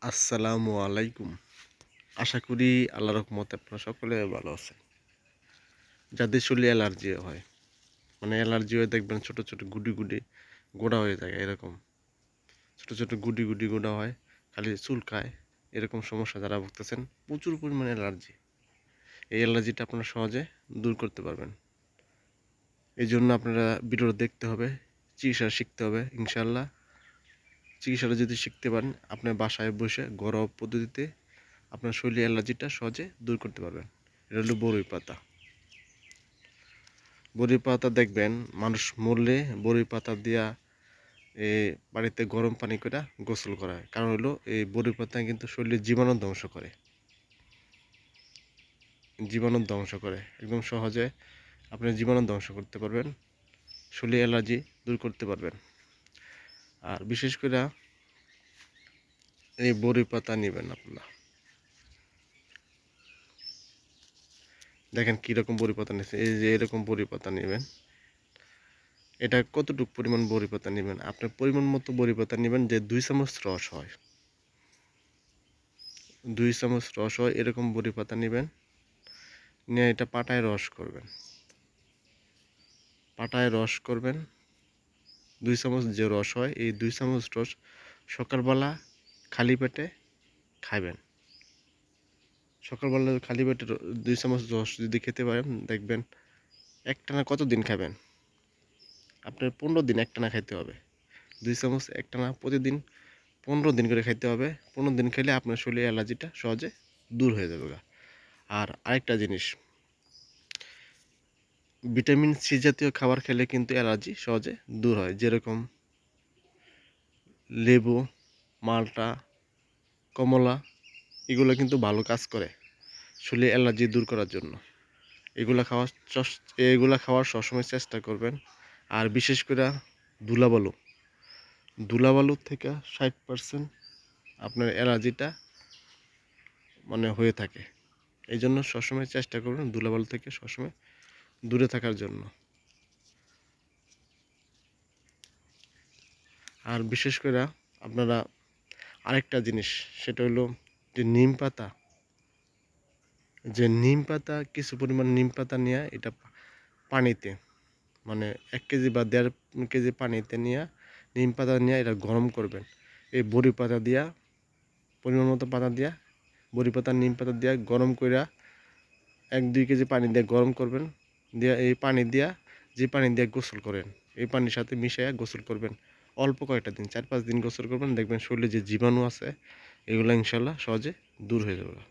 আসসালামু আলাইকুম। আশা করি আল্লাহর রহমতে আপনারা সকলে ভালো আছেন। যাদের শরীরে অ্যালার্জি হয়, মানে অ্যালার্জি হয়ে দেখবেন ছোট ছোট গুডি গুডি গোড়া হয়ে যায়, এরকম ছোট ছোট গুডি গুডি গোড়া হয়, খালি চুলকায়, এরকম সমস্যা যারা ভুগতেছেন, প্রচুর পরিমাণে অ্যালার্জি, এই অ্যালার্জিটা আপনারা সহজে দূর করতে পারবেন। এই জন্য আপনারা ভিডিওটা দেখতে হবে, চিকিৎসা শিখতে হবে। ইনশাআল্লাহ চিকিৎসাটা যদি শিখতে পারেন, আপনার বাসায় বসে ঘরোয়া পদ্ধতিতে আপনার শরীরে অ্যালার্জিটা সহজে দূর করতে পারবেন। এটা হলো বড়ই পাতা। বড়ি পাতা দেখবেন মানুষ মরলে বড়ি পাতা দিয়া বাড়িতে গরম পানি করে গোসল করা হয়। কারণ হলো এই বড়ি পাতা কিন্তু শরীরের জীবাণু ধ্বংস করে, একদম সহজে আপনি জীবাণু ধ্বংস করতে পারবেন, শরীরে অ্যালার্জি দূর করতে পারবেন। আর বিশেষ করে এই বড়ি পাতা নেবেন আপনারা, দেখেন কীরকম বড়ি পাতা নিচ্ছে, এই যে এরকম বড়ি পাতা নেবেন। এটা কতটুকু পরিমাণ বড়ি পাতা নেবেন, আপনার পরিমাণ মতো বড়ি পাতা নেবেন, যে 2 চামচ রস হয়, 2 চামচ রস হয় এরকম বড়ি পাতা নেবেন। নিয়ে এটা পাটায় রস করবেন, 2 চামচ যে রস হয়, এই 2 চামচ রস সকালবেলা খালি পেটে খাবেন। সকালবেলা খালি পেটে 2 চামচ রস যদি খেতে পারেন, দেখবেন একটানা কতদিন খাবেন, আপনার 15 দিন একটানা খাইতে হবে। 2 চামচ একটানা প্রতিদিন 15 দিন করে খাইতে হবে। 15 দিন খেলে আপনার শরীরে অ্যালার্জিটা সহজে দূর হয়ে যাবে। আর আরেকটা জিনিস, ভিটামিন সি জাতীয় খাবার খেলে কিন্তু অ্যালার্জি সহজে দূর হয়, যেরকম লেবু, মাল্টা, কমলা, এগুলো কিন্তু ভালো কাজ করে শরীরে অ্যালার্জি দূর করার জন্য। এগুলা খাওয়ার সবসময় চেষ্টা করবেন। আর বিশেষ করে ধুলাবালু থেকে 60% আপনার অ্যালার্জিটা মানে হয়ে থাকে। এই জন্য সবসময় চেষ্টা করবেন ধুলাবালু থেকে সবসময় দূরে থাকার জন্য। আর বিশেষ করে আপনারা আরেকটা জিনিস, সেটা হলো নিম পাতা, কিছু পরিমাণ নিম পাতা নিয়ে এটা পানিতে, মানে 1 কেজি বা 1.5 কেজি পানিতে নিয়ে নিম পাতা নিয়ে এটা গরম করবেন। এই বড়ি পাতা দিয়া, পরিমাণ মতো পাতা দিয়া, বড়ি পাতা নিম পাতা দিয়া গরম কইরা 1-2 কেজি পানি দিয়ে গরম করবেন। দিয়া এই পানি দিয়া, যে পানি দিয়ে গোসল করেন, এই পানির সাথে মিশাইয়া গোসল করবেন। অল্প কয়েকটা দিন, 4-5 দিন গোসল করবেন, দেখবেন শরীরে যে জীবাণু আছে এগুলো ইনশাল্লাহ সহজে দূর হয়ে যাবে।